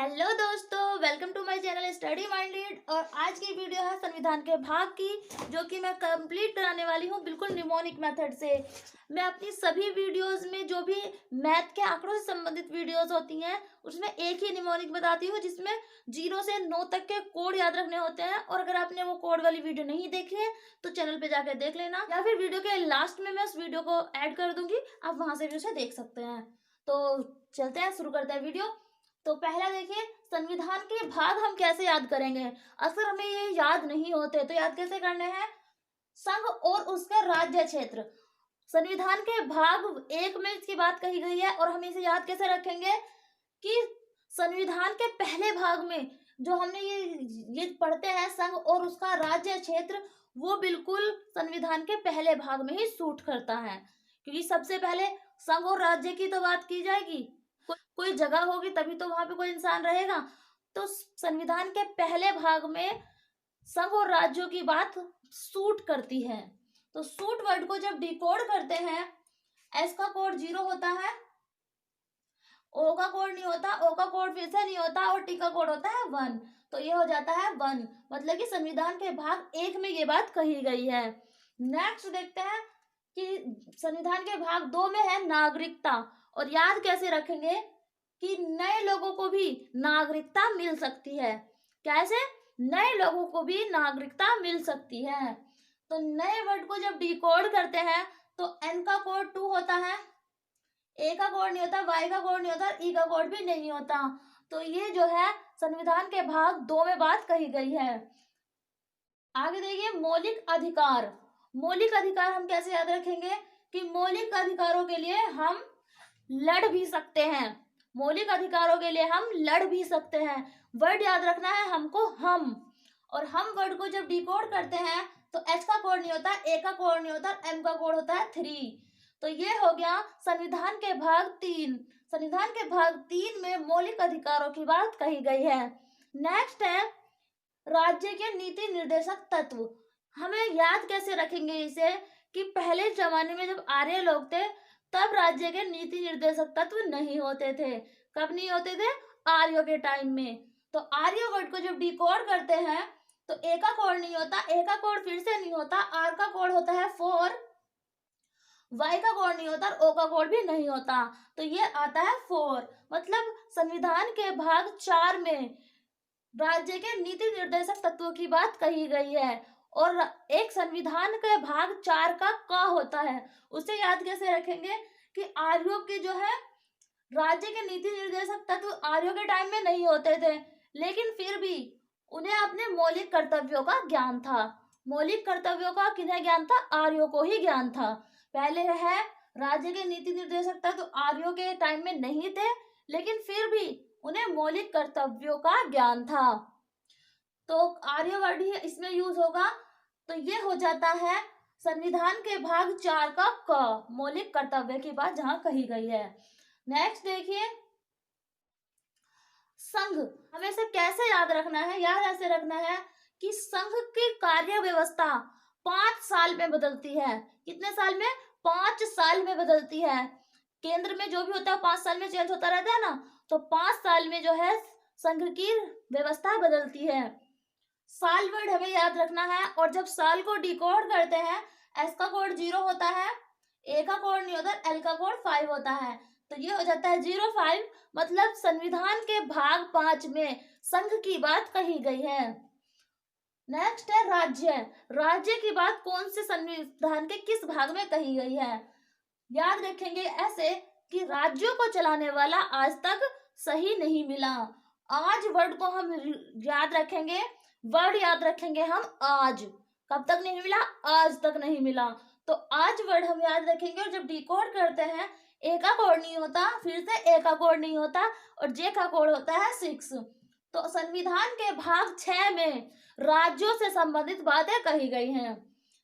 Hello दोस्तों, welcome to my channel study minded. और आज की वीडियो है संविधान के भाग की, जो कि मैं कंप्लीट कराने वाली हूँ बिल्कुल निमोनिक मेथड से। मैं अपनी सभी वीडियोस में जो भी मैथ के आंकड़ों से संबंधित वीडियोस होती हैं उसमें एक ही निमोनिक बताती हूँ, जिसमें 0 से 9 तक के कोड याद रखने होते हैं। और अगर आपने वो कोड वाली वीडियो नहीं देखी है तो चैनल पे जाकर देख लेना, या फिर वीडियो के लास्ट में मैं उस वीडियो को ऐड कर दूंगी, आप वहां से भी उसे देख सकते हैं। तो चलते हैं, शुरू करते हैं वीडियो। तो पहला देखिए, संविधान के भाग हम कैसे याद करेंगे। अक्सर हमें ये याद नहीं होते, तो याद कैसे करने हैं। संघ और उसका राज्य क्षेत्र, संविधान के भाग 1 में इसकी बात कही गई है। और हम इसे याद कैसे रखेंगे कि संविधान के पहले भाग में जो हमने ये पढ़ते हैं संघ और उसका राज्य क्षेत्र, वो बिल्कुल संविधान के पहले भाग में ही सूट करता है, क्योंकि सबसे पहले संघ और राज्य की तो बात की जाएगी। कोई जगह होगी तभी तो वहां पे कोई इंसान रहेगा। तो संविधान के पहले भाग में संघ और राज्यों की बात सूट करती है। तो सूट वर्ड को जब डिकोड करते हैं, एस का कोड 0 होता है, ओ का कोड नहीं होता, ओ का कोड फिर से नहीं होता, और टी का कोड होता है 1। तो ये हो जाता है 1, मतलब कि संविधान के भाग 1 में ये बात कही गई है। नेक्स्ट देखते हैं कि संविधान के भाग 2 में है नागरिकता। और याद कैसे रखेंगे कि नए लोगों को भी नागरिकता मिल सकती है। कैसे? नए लोगों को भी नागरिकता मिल सकती है। तो नए वर्ड को जब डिकोड करते हैं तो एन का कोड 2 होता है, ए का कोड नहीं होता, वाई का कोड नहीं होता, ई का कोड भी नहीं होता। तो ये जो है संविधान के भाग 2 में बात कही गई है। आगे देखिए, मौलिक अधिकार। मौलिक अधिकार हम कैसे याद रखेंगे कि मौलिक अधिकारों के लिए हम लड़ भी सकते हैं। मौलिक अधिकारों के लिए हम लड़ भी सकते हैं। वर्ड याद रखना है हमको, हम। और हम वर्ड को जब डिकोड करते हैं तो एच का कोड नहीं होता, ए का कोड नहीं होता, एम का कोड होता है 3। तो ये हो गया संविधान के भाग 3। संविधान के भाग 3 में मौलिक अधिकारों की बात कही गई है। नेक्स्ट है राज्य के नीति निर्देशक तत्व। हमें याद कैसे रखेंगे इसे कि पहले जमाने में जब आर्य लोग थे तब राज्य के नीति निर्देशक तत्व नहीं होते थे। कब नहीं होते थे? आर्यों के टाइम में। तो आर्य वर्ड को जब डिकोड करते हैं तो ए का कोड नहीं होता, ए का कोड फिर से नहीं होता, आर का कोड होता है 4, वाई का कोड नहीं होता, ओ का कोड भी नहीं होता। तो ये आता है 4। मतलब संविधान के भाग 4 में राज्य के नीति निर्देशक तत्वों की बात कही गई है। और एक संविधान के भाग 4 का क होता है, उसे याद कैसे रखेंगे कि आर्यों के जो है राज्य के नीति निर्देशक तत्व आर्यों के टाइम में नहीं होते थे, लेकिन फिर भी उन्हें अपने मौलिक कर्तव्यों का ज्ञान था। मौलिक कर्तव्यों का किन्हें ज्ञान था? आर्यों को ही ज्ञान था। पहले है राज्य के नीति निर्देशक तत्व आर्यों के टाइम में नहीं थे, लेकिन फिर भी उन्हें मौलिक कर्तव्यों का ज्ञान था। तो आर्य वर्ड ही इसमें यूज होगा। तो ये हो जाता है संविधान के भाग 4 का क, मौलिक कर्तव्य की बात जहां कही गई है। नेक्स्ट देखिए, संघ। हमें इसे कैसे याद रखना है? याद ऐसे रखना है कि संघ की कार्य व्यवस्था 5 साल में बदलती है। कितने साल में? 5 साल में बदलती है। केंद्र में जो भी होता है 5 साल में चेंज होता रहता है ना, तो 5 साल में जो है संघ की व्यवस्था बदलती है। साल वर्ड हमें याद रखना है। और जब साल को डिकोड करते हैं, एस का कोड 0 होता है, ए का कोड नहीं होता, एल का कोड 5 होता है। तो ये हो जाता है 05। मतलब संविधान के भाग 5 में संघ की बात कही गई है। नेक्स्ट है राज्य। राज्य की बात कौन से संविधान के किस भाग में कही गई है? याद रखेंगे ऐसे कि राज्यों को चलाने वाला आज तक सही नहीं मिला। आज वर्ड को हम याद रखेंगे, वर्ड याद रखेंगे हम आज। कब तक नहीं मिला? आज तक नहीं मिला। तो आज वर्ड हम याद रखेंगे। और जब डिकोड करते हैं, ए का कोड नहीं होता, फिर से ए का कोड नहीं होता, और जे का कोड होता है 6। तो संविधान के भाग 6 में राज्यों से संबंधित बातें कही गई हैं।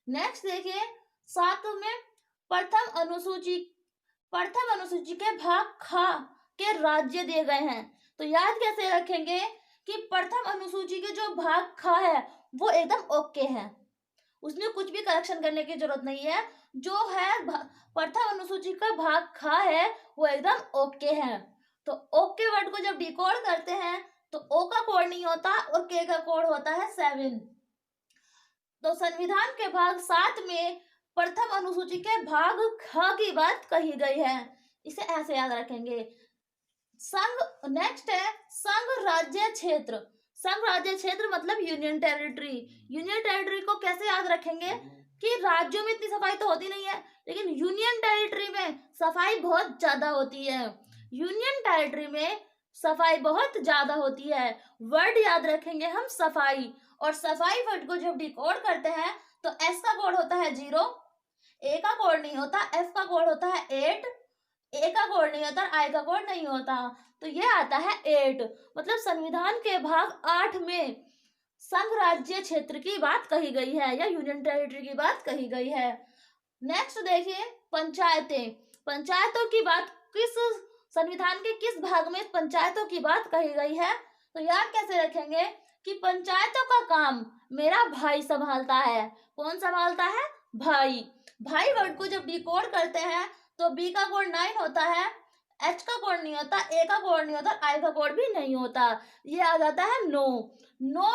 नेक्स्ट देखिए, 7 में प्रथम अनुसूची के भाग ख के राज्य दिए गए हैं। तो याद कैसे रखेंगे कि प्रथम अनुसूची के जो भाग ख है वो एकदम ओके है, उसमें कुछ भी करेक्शन करने की जरूरत नहीं है। जो है प्रथम अनुसूची का भाग ख है वो एकदम ओके है। तो ओ के वर्ड को जब डिकोड करते हैं तो ओ का कोड नहीं होता और के का कोड होता है 7। तो संविधान के भाग 7 में प्रथम अनुसूची के भाग ख की बात कही गई है, इसे ऐसे याद रखेंगे। संघ नेक्स्ट है संघ राज्य क्षेत्र। संघ राज्य क्षेत्र मतलब यूनियन टेरिटरी। यूनियन टेरिटरी को कैसे याद रखेंगे कि राज्यों में इतनी सफाई तो होती नहीं है, लेकिन यूनियन टेरिटरी में सफाई बहुत ज्यादा होती है। यूनियन टेरिटरी में सफाई बहुत ज्यादा होती है। वर्ड याद रखेंगे हम सफाई, और सफाई वर्ड को जब डिकोड करते हैं तो एस का कोड होता है 0, ए का कोड नहीं होता, एफ का कोड होता है 8, ए का कोड नहीं होता, आई का कोड नहीं होता, तो ये आता है 8। मतलब संविधान के भाग 8 में संघ राज्य क्षेत्र की बात कही गई है या यूनियन टेरिटरी की बात कही गई है। नेक्स्ट देखिए पंचायतें। पंचायतों की बात किस संविधान के किस भाग में पंचायतों की बात कही गई है, तो याद कैसे रखेंगे कि पंचायतों का काम मेरा भाई संभालता है। कौन संभालता है? भाई। भाई वर्ड को जब डिकोड करते हैं तो बी का कोड 9 होता है, एच का कोड नहीं होता, ए का कोड नहीं होता, आई का कोड भी नहीं होता, ये आ जाता है 9। 9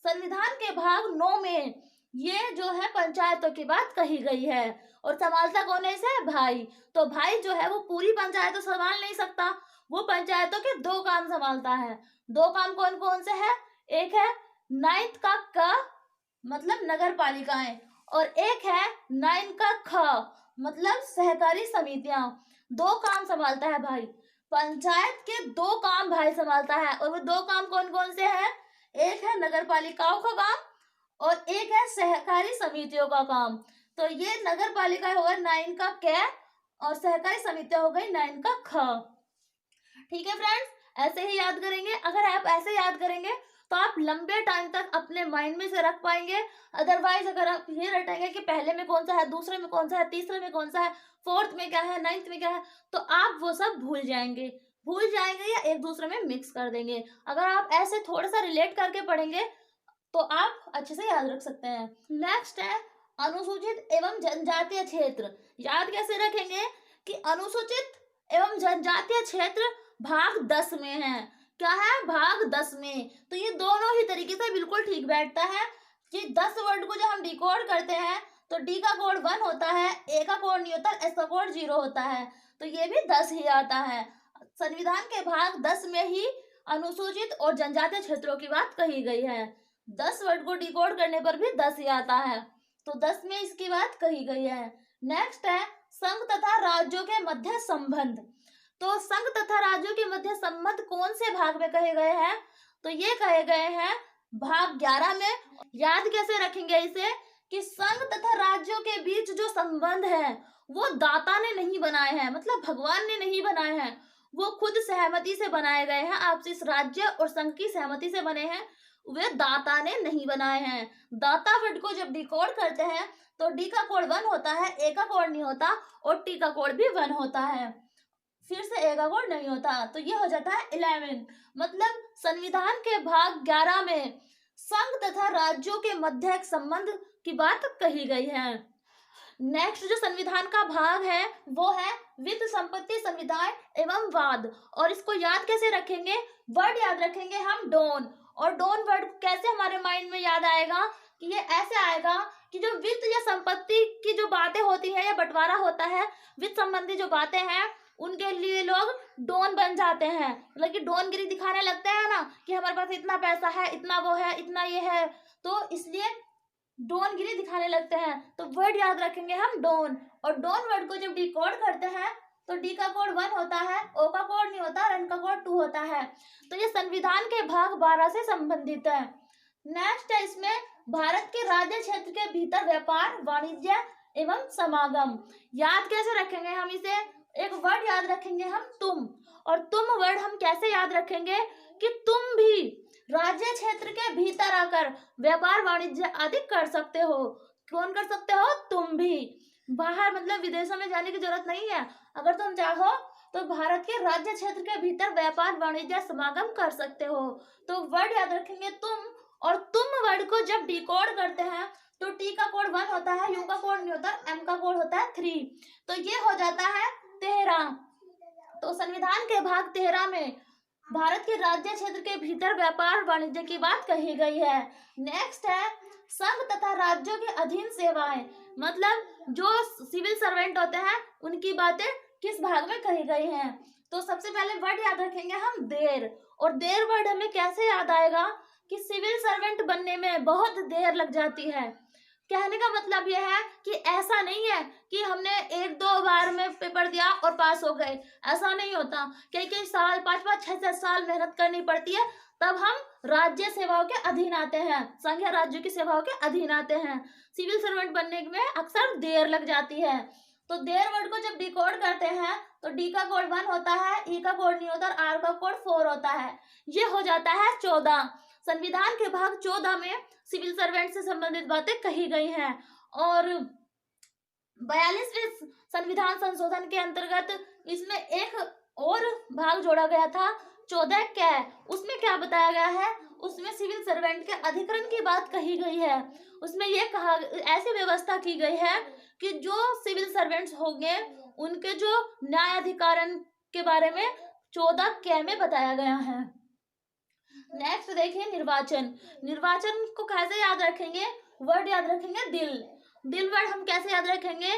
संविधान के भाग 9 में ये जो है पंचायतों की बात कही गई है, और संभालता कौन है इसे? भाई। तो भाई जो है वो पूरी पंचायत तो संभाल नहीं सकता, वो पंचायतों के 2 काम संभालता है। 2 काम कौन कौन से है? एक है 9th का क मतलब नगर पालिकाएं, और एक है 9 का ख मतलब सहकारी समितियां। 2 काम संभालता है भाई। पंचायत के 2 काम भाई संभालता है, और वो 2 काम कौन कौन से हैं? एक है नगर पालिकाओं का काम और एक है सहकारी समितियों का काम। तो ये नगर पालिका होगा 9 का क और सहकारी समितियां हो गई 9 का ख। ठीक है फ्रेंड्स, ऐसे ही याद करेंगे। अगर आप ऐसे याद करेंगे तो आप लंबे टाइम तक अपने माइंड में से रख पाएंगे। अदरवाइज अगर आप ये रटेंगे कि पहले में कौन सा है, दूसरे में कौन सा है, तीसरे में कौन सा है, फोर्थ में क्या है, 9th में क्या है, तो आप वो सब भूल जाएंगे या एक दूसरे में मिक्स कर देंगे। अगर आप ऐसे थोड़ा सा रिलेट करके पढ़ेंगे तो आप अच्छे से याद रख सकते हैं। नेक्स्ट है अनुसूचित एवं जनजातीय क्षेत्र। याद कैसे रखेंगे कि अनुसूचित एवं जनजातीय क्षेत्र भाग 10 में है। क्या है? भाग 10 में। तो ये दोनों ही तरीके से बिल्कुल ठीक बैठता है कि 10 वर्ड को जब हम डिकोड करते हैं तो डी का कोड 1 होता है, ए का कोड नहीं होता, एस का कोड 0 होता है, तो ये भी 10 ही आता है। संविधान के भाग 10 में ही अनुसूचित और जनजातीय क्षेत्रों की बात कही गई है। 10 वर्ड को डिकोड करने पर भी 10 ही आता है, तो 10 में इसकी बात कही गई है। नेक्स्ट है संघ तथा राज्यों के मध्य संबंध। तो संघ तथा राज्यों के मध्य संबंध कौन से भाग में कहे गए हैं? तो ये कहे गए हैं भाग 11 में। याद कैसे रखेंगे इसे कि संघ तथा राज्यों के बीच जो संबंध है वो दाता ने नहीं बनाए हैं, मतलब भगवान ने नहीं बनाए हैं, वो खुद सहमति से बनाए गए हैं। आपसे इस राज्य और संघ की सहमति से बने हैं, वे दाता ने नहीं बनाए हैं। दाता वर्ड को जब डिकोड करते हैं तो डी का कोड 1 होता है, ए का कोड नहीं होता, और टी का कोड भी 1 होता है, फिर से ए का कोड नहीं होता, तो ये हो जाता है 11। मतलब संविधान के भाग 11 में संघ तथा राज्यों के मध्य एक संबंध की बात कही गई है। नेक्स्ट जो संविधान का भाग है वो है वित्त संपत्ति संविधान एवं वाद, और इसको याद कैसे रखेंगे? वर्ड याद रखेंगे हम डोन, और डोन वर्ड कैसे हमारे माइंड में याद आएगा कि ये ऐसे आएगा कि जो वित्त या संपत्ति की जो बातें होती है या बंटवारा होता है, वित्त संबंधी जो बातें हैं उनके लिए लोग डोन बन जाते हैं, मतलब कि डोनगिरी दिखाने लगते हैं ना कि हमारे पास इतना पैसा है, इतना वो है, इतना ये है, तो इसलिए डोनगिरी दिखाने लगते हैं। तो वर्ड याद रखेंगे हम डोन, और डोन वर्ड को जब डिकोड करते हैं तो डी का कोड 1 होता है, ओ का कोड नहीं होता, एन का कोड 2 होता है। तो ये संविधान के भाग 12 से संबंधित है। नेक्स्ट है इसमें भारत के राज्य क्षेत्र के भीतर व्यापार वाणिज्य एवं समागम। याद कैसे रखेंगे हम इसे? एक वर्ड याद रखेंगे हम तुम, और तुम वर्ड हम कैसे याद रखेंगे कि तुम भी राज्य क्षेत्र के भीतर आकर व्यापार वाणिज्य आदि कर सकते हो। कौन कर सकते हो? तुम भी। बाहर मतलब विदेशों में जाने की जरूरत नहीं है, अगर तुम चाहो तो भारत के राज्य क्षेत्र के भीतर व्यापार वाणिज्य समागम कर सकते हो। तो वर्ड याद रखेंगे तुम, और तुम वर्ड को जब डिकोड करते हैं तो टी का कोड 1 होता है, यू का कोड नहीं होता, एम का कोड होता है 3, तो ये हो जाता है 13। तो संविधान के भाग 13 में भारत के राज्य क्षेत्र के भीतर व्यापार वाणिज्य की बात कही गई है। नेक्स्ट है संघ तथा राज्यों के अधीन सेवाएं, मतलब जो सिविल सर्वेंट होते हैं उनकी बातें किस भाग में कही गई हैं। तो सबसे पहले वर्ड याद रखेंगे हम देर, और देर वर्ड हमें कैसे याद आएगा कि सिविल सर्वेंट बनने में बहुत देर लग जाती है। कहने का मतलब यह है कि ऐसा नहीं है कि हमने 1-2 बार में पेपर दिया और पास हो गए, ऐसा नहीं होता। कई साल 5-5 6-6 साल मेहनत करनी पड़ती है, तब हम राज्य सेवाओं के अधीन आते हैं, संघ या राज्यों की सेवाओं के अधीन आते हैं। सिविल सर्वेंट बनने में अक्सर देर लग जाती है। तो देर वर्ड को जब डिकोड करते हैं तो डी का कोड 1 होता है, ई का कोड नहीं होता और आर का कोड 4 होता है। ये हो जाता है 14। संविधान के भाग 14 में सिविल सर्वेंट से संबंधित बातें कही गई हैं। और 42वें संविधान संशोधन के अंतर्गत इसमें एक और भाग जोड़ा गया था 14 कै। उसमें क्या बताया गया है, उसमें सिविल सर्वेंट के अधिकरण की बात कही गई है। उसमें यह कहा, ऐसी व्यवस्था की गई है कि जो सिविल सर्वेंट्स होंगे उनके जो न्याय अधिकारण के बारे में 14 कै में बताया गया है। नेक्स्ट देखिए निर्वाचन। निर्वाचन को कैसे याद रखेंगे, वर्ड याद रखेंगे दिल। दिल वर्ड हम कैसे याद रखेंगे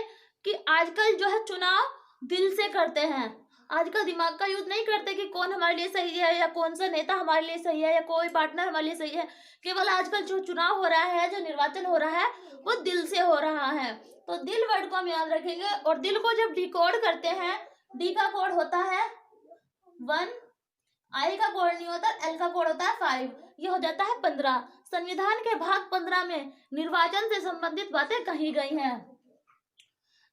कि आजकल जो है चुनाव दिल से करते हैं। आजकल दिमाग का यूज नहीं करते कि कौन हमारे लिए सही है या कौन सा नेता हमारे लिए सही है या कोई पार्टनर हमारे लिए सही है। केवल आजकल जो चुनाव हो रहा है, जो निर्वाचन हो रहा है, वो दिल से हो रहा है। तो दिल वर्ड को हम याद रखेंगे। और दिल को जब डिकोड करते हैं, डी का कोड होता है 1, आई का कोड नहीं होता, एल का कोड होता है 5, ये हो जाता है 15। संविधान के भाग 15 में निर्वाचन से संबंधित बातें कही गई हैं।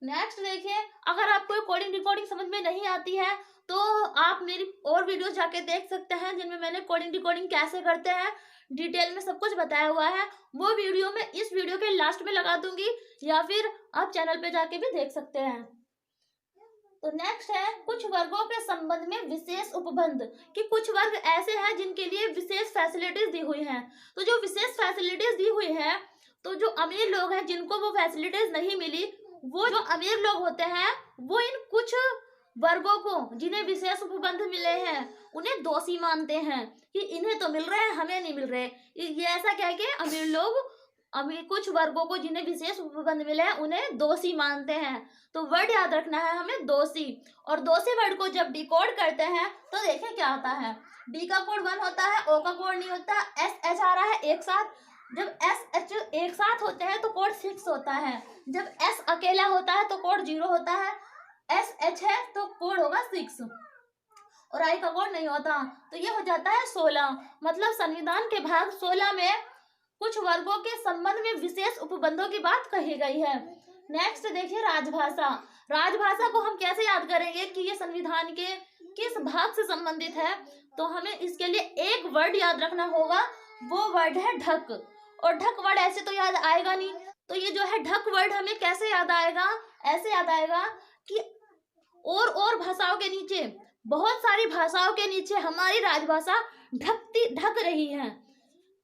नेक्स्ट देखिए, अगर आपको कोडिंग डिकोडिंग समझ में नहीं आती है तो आप मेरी और वीडियो जाके देख सकते हैं जिनमें मैंने कोडिंग डिकोडिंग कैसे करते हैं डिटेल में सब कुछ बताया हुआ है। वो वीडियो मैं इस वीडियो के लास्ट में लगा दूंगी, या फिर आप चैनल पे जाके भी देख सकते हैं। तो नेक्स्ट है कुछ वर्गों के संबंध में विशेष उपबंध, कि कुछ वर्ग ऐसे हैं जिनके लिए विशेष फैसिलिटीज दी हुई हैं। तो जो विशेष फैसिलिटीज दी हुई है, तो जो अमीर लोग हैं जिनको वो फैसिलिटीज नहीं मिली, वो जो अमीर लोग होते हैं वो इन कुछ वर्गों को जिन्हें विशेष उपबंध मिले हैं उन्हें दोषी मानते हैं कि इन्हें तो मिल रहे हैं, हमें नहीं मिल रहे। ये ऐसा कह के अमीर लोग कुछ वर्गों को जिन्हें विशेष उपबंध मिले हैं उन्हें दोषी मानते हैं। तो वर्ड याद रखना है हमें दोषी। और दोषी वर्ड को जब डिकोड करते हैं तो देखें क्या होता है। डी का कोड 1 होता है, ओ का कोड नहीं होता, एस एच आ रहा है एक साथ। जब एस एच एक साथ होते हैं तो कोड 6 होता है। जब एस अकेला होता है तो कोड 0 होता है, एस एच है तो कोड होगा 6, और आई का कोड नहीं होता। तो ये हो जाता है 16। मतलब संविधान के भाग 16 में कुछ वर्गों के संबंध में विशेष उपबंधों की बात कही गई है। नेक्स्ट देखिए राजभाषा। राजभाषा को हम कैसे याद करेंगे कि ये संविधान के किस भाग से संबंधित है। तो हमें इसके लिए एक वर्ड याद रखना होगा, वो वर्ड है ढक। और ढक वर्ड ऐसे तो याद आएगा नहीं, तो ये जो है ढक वर्ड हमें कैसे याद आएगा, ऐसे याद आएगा कि और भाषाओं के नीचे, बहुत सारी भाषाओं के नीचे हमारी राजभाषा ढक रही है,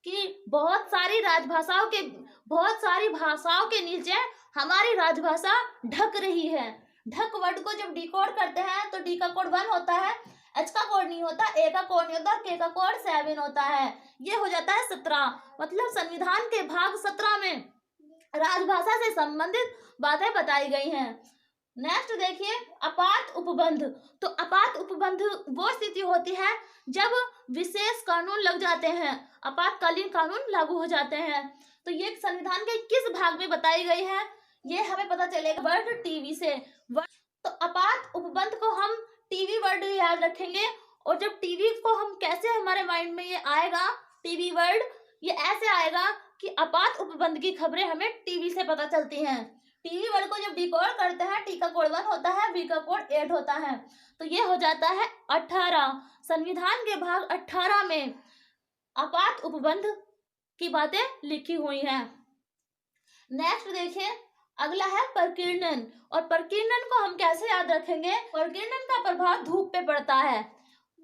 कि बहुत सारी भाषाओं के नीचे हमारी राजभाषा ढक रही है। ढक वर्ड को जब डिकोड करते हैं तो डी का कोड 1 होता है, एच का कोड नहीं होता, ए का कोड नहीं होता, के का कोड 7 होता है। ये हो जाता है 17। मतलब संविधान के भाग 17 में राजभाषा से संबंधित बातें बताई गई हैं। नेक्स्ट देखिए आपात उपबंध। तो आपात उपबंध वो स्थिति होती है जब विशेष कानून लग जाते हैं, आपातकालीन कानून लागू हो जाते हैं। तो ये संविधान के किस भाग में बताई गई है ये हमें पता चलेगा वर्ड टीवी से। तो आपात उपबंध को हम टीवी वर्ड याद रखेंगे। और जब टीवी को हम कैसे हमारे माइंड में ये आएगा, टीवी वर्ड ये ऐसे आएगा कि आपात उपबंध की खबरें हमें टीवी से पता चलती हैं। टीवी वर्ड को जब डिकोड करते हैं, टी का कोड 1 होता है, बी का कोड 8 होता है। तो ये हो जाता है 18। संविधान के भाग 18 में आपात उपबंध की बातें लिखी हुई हैं। नेक्स्ट देखिए अगला है प्रकीर्णन। और प्रकीर्णन को हम कैसे याद रखेंगे, प्रकीर्णन का प्रभाव धूप पे पड़ता है।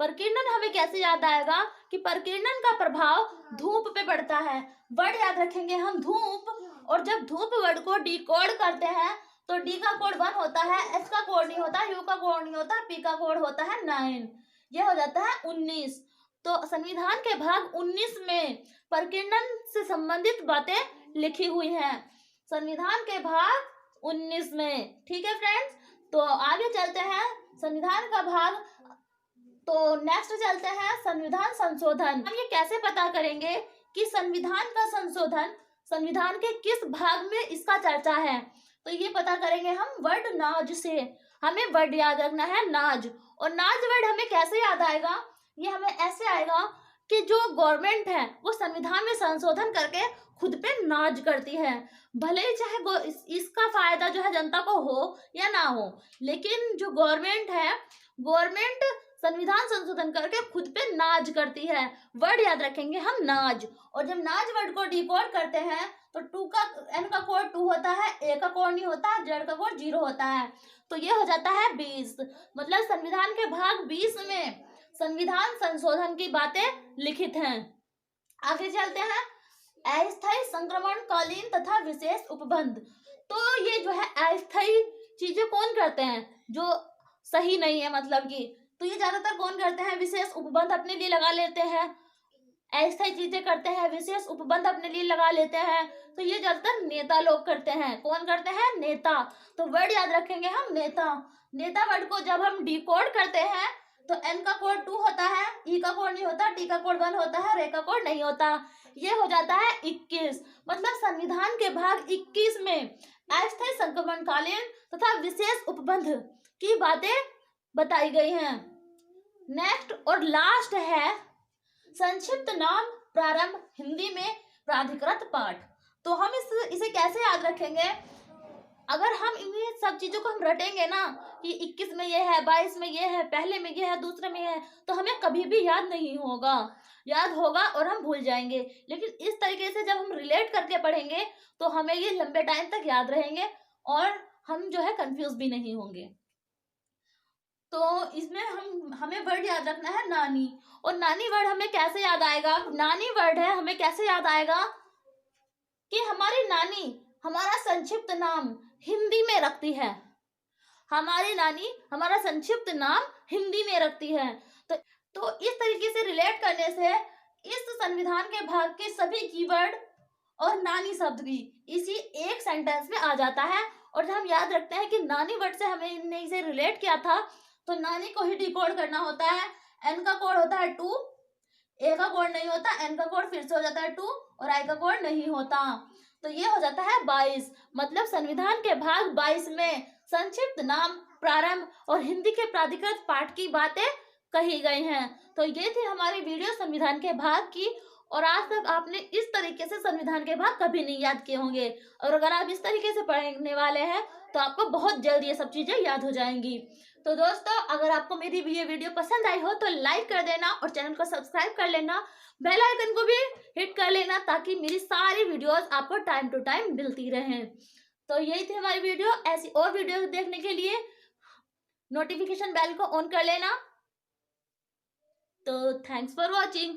प्रकीर्णन हमें कैसे याद आएगा कि प्रकीर्णन का प्रभाव धूप पे पड़ता है। वर्ड याद रखेंगे हम धूप। और जब धूप वर्ड को डिकोड करते हैं तो डी का कोड 1 होता है, एच का कोड नहीं होता, यू का कोड नहीं होता, पी का कोड होता है 9। ये हो जाता है 19। तो संविधान के भाग 19 में प्रकीर्णन से संबंधित बातें लिखी हुई हैं, संविधान के भाग 19 में। ठीक है फ्रेंड्स, तो आगे चलते हैं संविधान का भाग, तो नेक्स्ट चलते हैं संविधान संशोधन। हम ये कैसे पता करेंगे कि संविधान का संशोधन संविधान के किस भाग में इसका चर्चा है, तो ये पता करेंगे हम वर्ड नाज से। हमें वर्ड याद रखना है नाज, और नाज वर्ड हमें कैसे याद आएगा, ये हमें ऐसे आएगा कि जो गवर्नमेंट है वो संविधान में संशोधन करके खुद पे नाज करती है, भले ही चाहे इसका फायदा जो है जनता को हो या ना हो, लेकिन जो गवर्नमेंट है, गवर्नमेंट संविधान संशोधन करके खुद पे नाज करती है। वर्ड याद रखेंगे हम नाज, और जब नाज वर्ड को डिकोड करते हैं तो एन का कोड 2 होता है, ए का कोड नहीं होता, जेड का कोड 0 होता है, तो ये हो जाता है 20। मतलब संविधान के भाग 20 में संविधान संशोधन की बातें लिखित हैं। आगे चलते हैं अस्थायी संक्रमण कालीन तथा विशेष उपबंध। तो ये जो है अस्थायी चीजें कौन करते हैं, जो सही नहीं है मतलब की, तो ये ज्यादातर कौन करते हैं, विशेष उपबंध अपने लिए लगा लेते हैं, अस्थायी चीजें करते हैं, विशेष उपबंध अपने लिए लगा लेते हैं, तो ये ज्यादातर नेता लोग करते हैं। कौन करते हैं, नेता। तो वर्ड याद रखेंगे हम नेता। नेता वर्ड को जब हम डिकोड करते हैं तो एन का कोड 2 होता है, ई का कोड नहीं होता, टी का कोड 1 होता है, रे का कोड नहीं होता, ये हो जाता है 21। मतलब संविधान के भाग 21 में अस्थायी संक्रमणकालीन तथा विशेष उपबंध की बातें बताई गई हैं। नेक्स्ट और लास्ट है संक्षिप्त नाम प्रारंभ, हिंदी में प्राधिकृत पाठ। तो हम इसे कैसे याद रखेंगे, अगर हम इन सब चीजों को हम रटेंगे ना कि 21 में ये है, 22 में ये है, पहले में ये है, दूसरे में ये है, तो हमें कभी भी याद नहीं होगा, याद होगा और हम भूल जाएंगे। लेकिन इस तरीके से जब हम रिलेट करके पढ़ेंगे तो हमें ये लंबे टाइम तक याद रहेंगे और हम जो है कंफ्यूज भी नहीं होंगे। तो इसमें हमें वर्ड याद रखना है नानी, और नानी वर्ड हमें कैसे याद आएगा, नानी वर्ड है हमें कैसे याद आएगा कि हमारी नानी हमारा संक्षिप्त नाम हिंदी में रखती है, हमारी नानी हमारा संक्षिप्त नाम हिंदी में रखती है। तो इस तरीके से रिलेट करने से इस संविधान के भाग के सभी कीवर्ड और नानी शब्द भी इसी एक सेंटेंस में आ जाता है। और जब हम याद रखते हैं कि नानी वर्ड से हमने इसे रिलेट किया था, तो नानी को ही डिकोड करना होता है। एन का कोड होता है 2, ए का कोड नहीं होता, एन का कोड फिर से हो जाता है 2 और आई का कोड नहीं होता, तो ये हो जाता है 22। मतलब संविधान के भाग 22 में संक्षिप्त नाम प्रारंभ और हिंदी के प्राधिकृत पाठ की बातें कही गई हैं। तो ये थी हमारी वीडियो संविधान के भाग की, और आज तक आपने इस तरीके से संविधान के भाग कभी नहीं याद किए होंगे, और अगर आप इस तरीके से पढ़ने वाले हैं तो आपको बहुत जल्द ये सब चीजें याद हो जाएंगी। तो दोस्तों, अगर आपको मेरी ये वीडियो पसंद आई हो तो लाइक कर देना और चैनल को सब्सक्राइब कर लेना, बेल आइकन को भी हिट कर लेना, ताकि मेरी सारी वीडियोस आपको टाइम टू टाइम मिलती रहें। तो यही थी हमारी वीडियो। ऐसी और वीडियो देखने के लिए नोटिफिकेशन बेल को ऑन कर लेना। तो थैंक्स फॉर वॉचिंग।